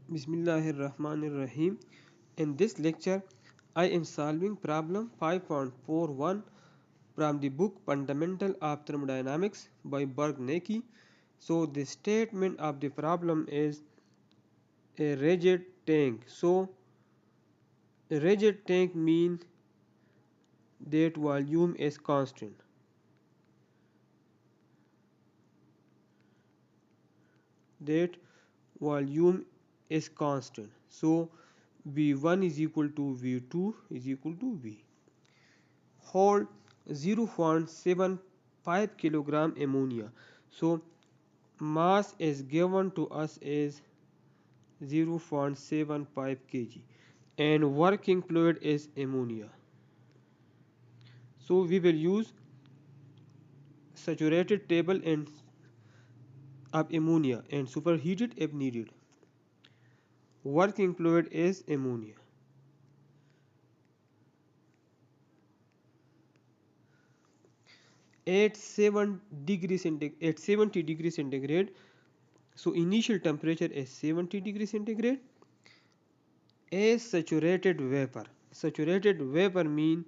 Bismillahirrahmanirrahim. In this lecture, I am solving problem 5.41 from the book Fundamental of Thermodynamics by BORGNAKKE. So the statement of the problem is a rigid tank. So a rigid tank means that volume is constant. That volume is constant. So V1 is equal to V2 is equal to V. Hold 0.75 kilogram ammonia. So mass is given to us is 0.75 kg and working fluid is ammonia. So we will use saturated table and of ammonia and superheated if needed. Working fluid is ammonia. At 70 degrees centigrade, so initial temperature is 70 degrees centigrade. A saturated vapor. Saturated vapor mean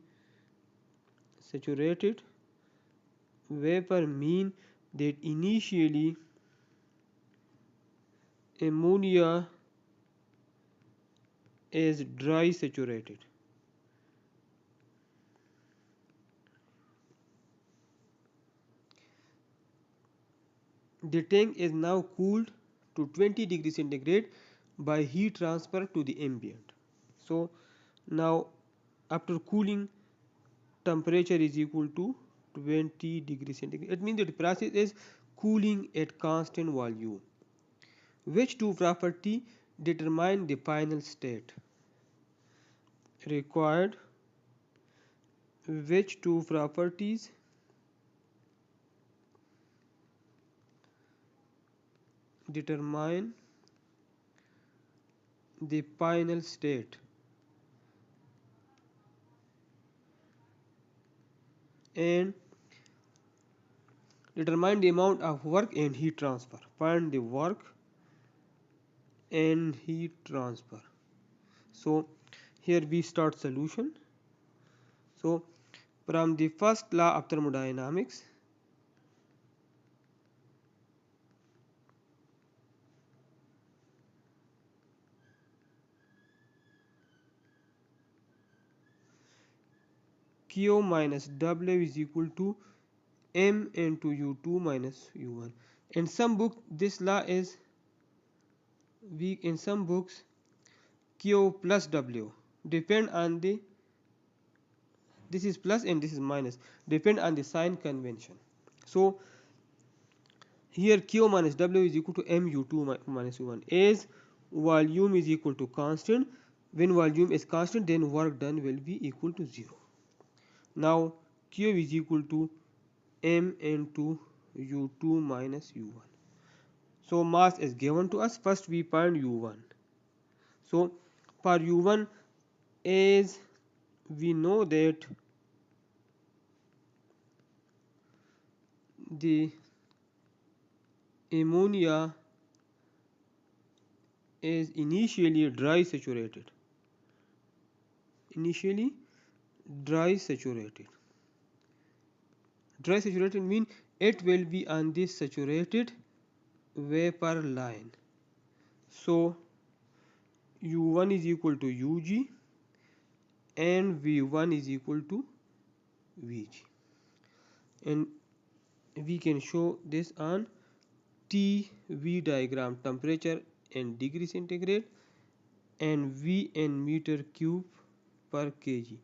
that initially ammonia is dry saturated. The tank is now cooled to 20 degrees centigrade by heat transfer to the ambient. So now after cooling, temperature is equal to 20 degrees centigrade. It means that the process is cooling at constant volume. Which two property determine the final state? Required. Which two properties determine the final state? And determine the amount of work and heat transfer. Find the work and heat transfer. So here we start solution. So from the first law of thermodynamics, Q minus W is equal to M into U2 minus U1. In some books this law is weak. In some books Q plus W depend on the, this is plus and this is minus, depend on the sign convention. So here Q minus W is equal to mu2 minus u1. As volume is equal to constant, when volume is constant then work done will be equal to 0. Now Q is equal to m into u2 minus u1. So mass is given to us. First we find u1. So for u1, as we know that the ammonia is initially dry saturated. Dry saturated means it will be on this saturated vapor line. So u1 is equal to ug and v1 is equal to vg, and we can show this on TV diagram, temperature in degree centigrade and V in meter cube per kg.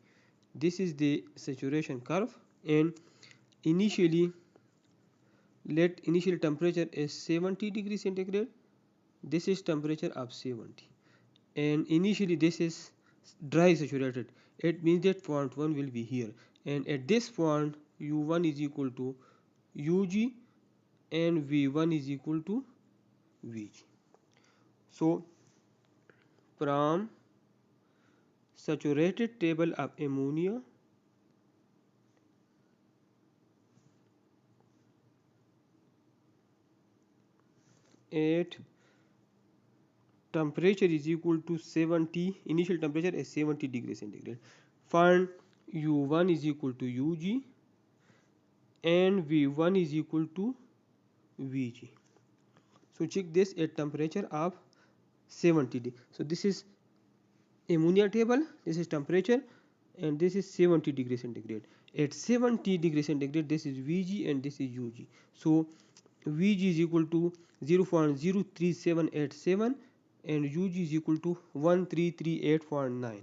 This is the saturation curve, and initial temperature is 70 degrees centigrade. This is temperature of 70, and initially this is dry saturated. It means that point 1 will be here, and at this point u1 is equal to ug and v1 is equal to vg. So from saturated table of ammonia, at temperature is equal to 70, initial temperature is 70 degrees centigrade. Find U1 is equal to Ug and V1 is equal to Vg. So check this at temperature of 70 degrees. So this is ammonia table, this is temperature, and this is 70 degrees centigrade. At 70 degrees centigrade, this is Vg and this is Ug. So Vg is equal to 0.03787 and Ug is equal to 1338.9.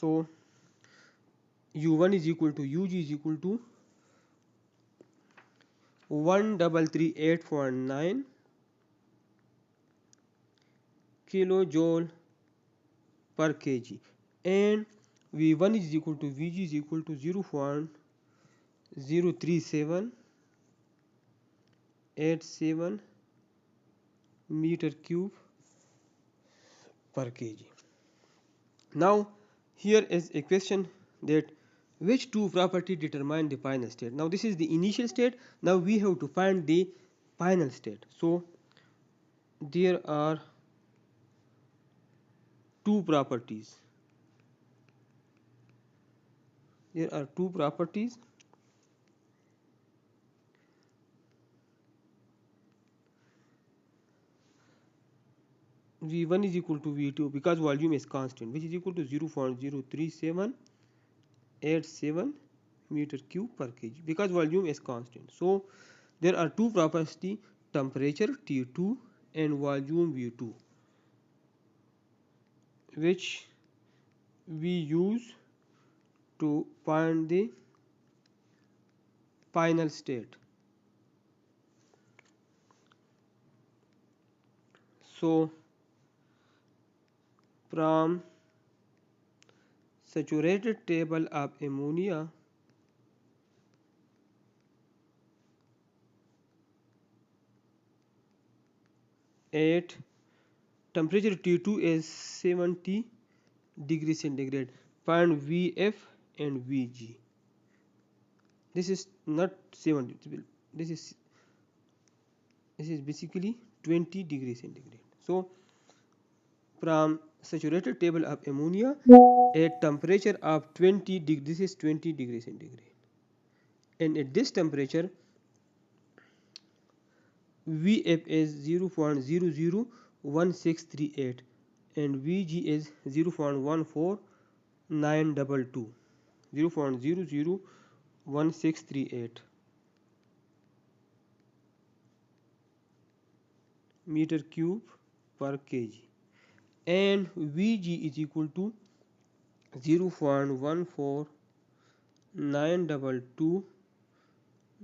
So U1 is equal to Ug is equal to 1338.9 kilojoule per kg, and V1 is equal to Vg is equal to 0.03787 meter cube per kg. Now here is a question that which two properties determine the final state. Now this is the initial state. Now we have to find the final state. So there are two properties. There are two properties. V1 is equal to V2 because volume is constant, which is equal to 0.03787 meter cube per kg because volume is constant. So there are two properties, temperature T2 and volume V2, which we use to find the final state. So from saturated table of ammonia, at temperature T2 is 70 degrees centigrade, find Vf and Vg. This is not 70, this is basically 20 degrees centigrade. So from saturated table of ammonia at temperature of 20 degrees, this is 20 degrees centigrade, and at this temperature Vf is 0.001638 and Vg is 0.14922, 0.001638 meter cube per kg, and Vg is equal to 0.14922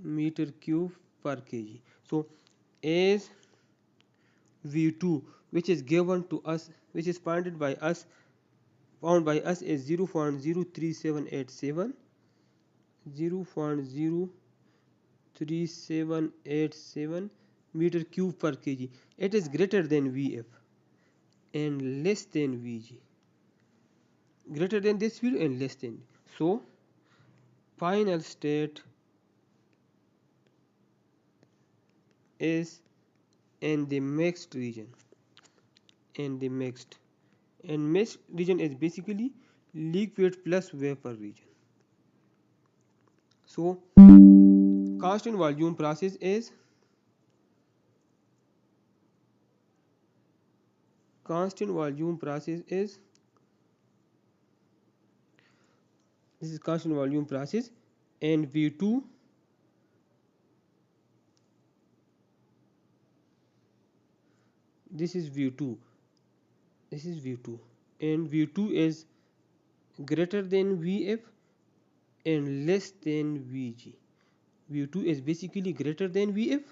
meter cube per kg. So as V2, which is given to us, which is found by us is 0.03787 meter cube per kg. It is greater than Vf and less than Vg, greater than this value and less than. So final state is in the mixed region, and mixed region is basically liquid plus vapor region. So constant volume process is this is constant volume process, and V2 this is V2 and V2 is greater than Vf and less than Vg. V2 is basically greater than Vf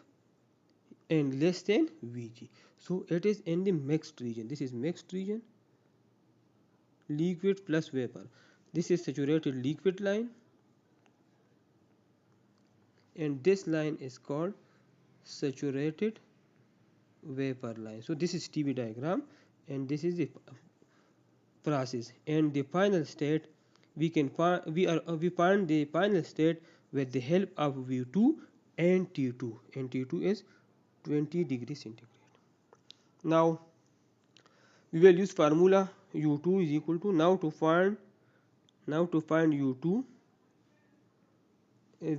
and less than Vg. So it is in the mixed region. This is mixed region, liquid plus vapor. This is saturated liquid line, and this line is called saturated vapor line. So this is TB diagram, and this is the process, and the final state we find the final state with the help of V2 and T2, and T2 is 20 degrees centigrade. Now we will use formula u2 is equal to, now to find u2,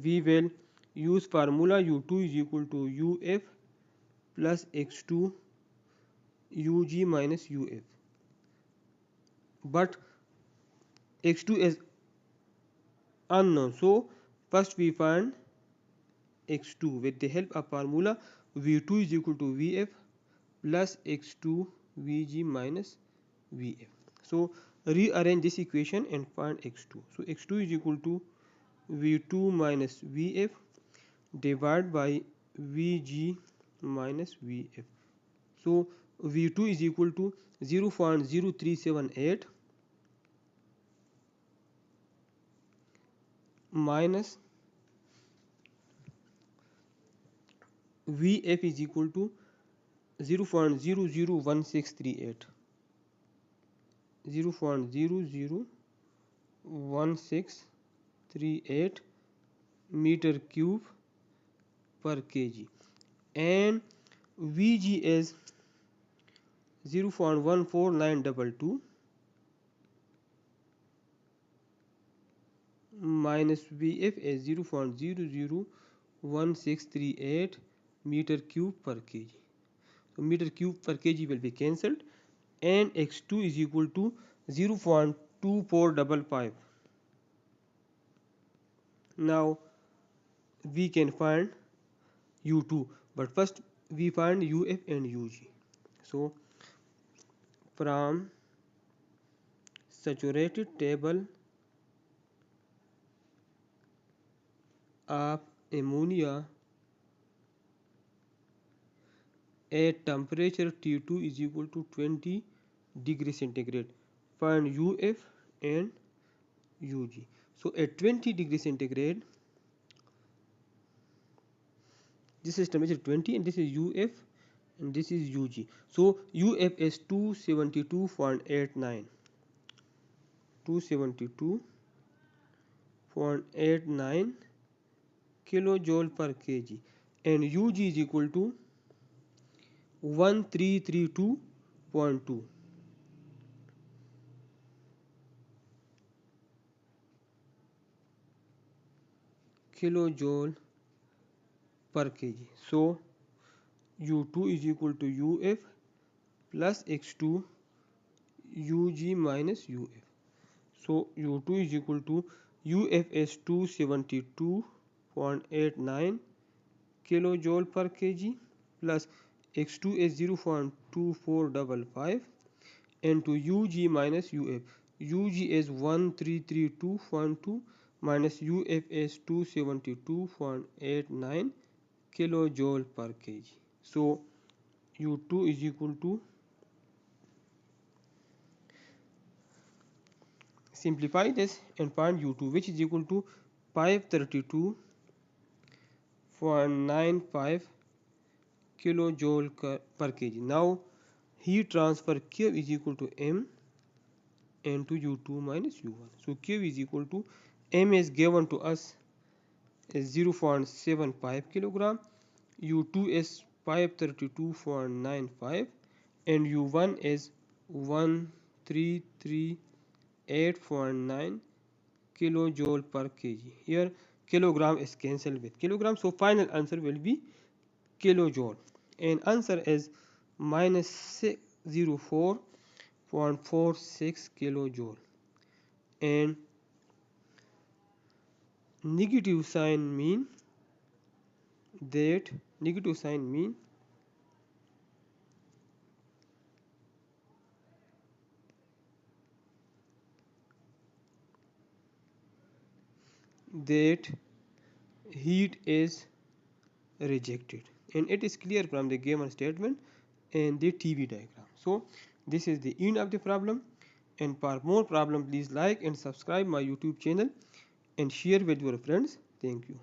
we will use formula u2 is equal to uf plus x2 ug minus uf, but x2 is unknown, so first we find x2 with the help of formula v2 is equal to vf plus x2 vg minus vf. So rearrange this equation and find x2. So x2 is equal to v2 minus vf divided by vg minus vf. So v2 is equal to 0.0378 minus vf is equal to 0.001638 0.001638 meter cube per kg, and Vg is 0.14922 minus Vf is 0.001638 meter cube per kg. So meter cube per kg will be cancelled, and x2 is equal to 0.2455. Now we can find u2, but first we find uf and ug. So from saturated table of ammonia at temperature T2 is equal to 20 degrees centigrade, find uf and ug. So at 20 degrees centigrade, this is temperature 20 and this is uf and this is ug. So uf is 272.89 kilojoule per kg, and ug is equal to 1332.2 kilojoule per kg. So u2 is equal to uf plus x2 ug minus uf. So u2 is equal to uf is 272.89 kilojoule per kg plus x2 is 0.2455, and to ug minus uf, ug is 1332.2 minus uf is 272.89 kilojoule per kg. So u2 is equal to, simplify this and find u2, which is equal to 532.95 kilojoule per kg. Now heat transfer Q is equal to m and to u2 minus u1. So Q is equal to, m is given to us is 0.75 kilogram, u2 is 532.95 and u1 is 1338.9 kilojoule per kg. Here kilogram is cancelled with kilogram, so final answer will be kilojoule, and answer is minus 604.46 kilojoule. And negative sign mean that heat is rejected, and it is clear from the given statement and the TV diagram. So this is the end of the problem, and for more problem please like and subscribe my YouTube channel and share with your friends. Thank you.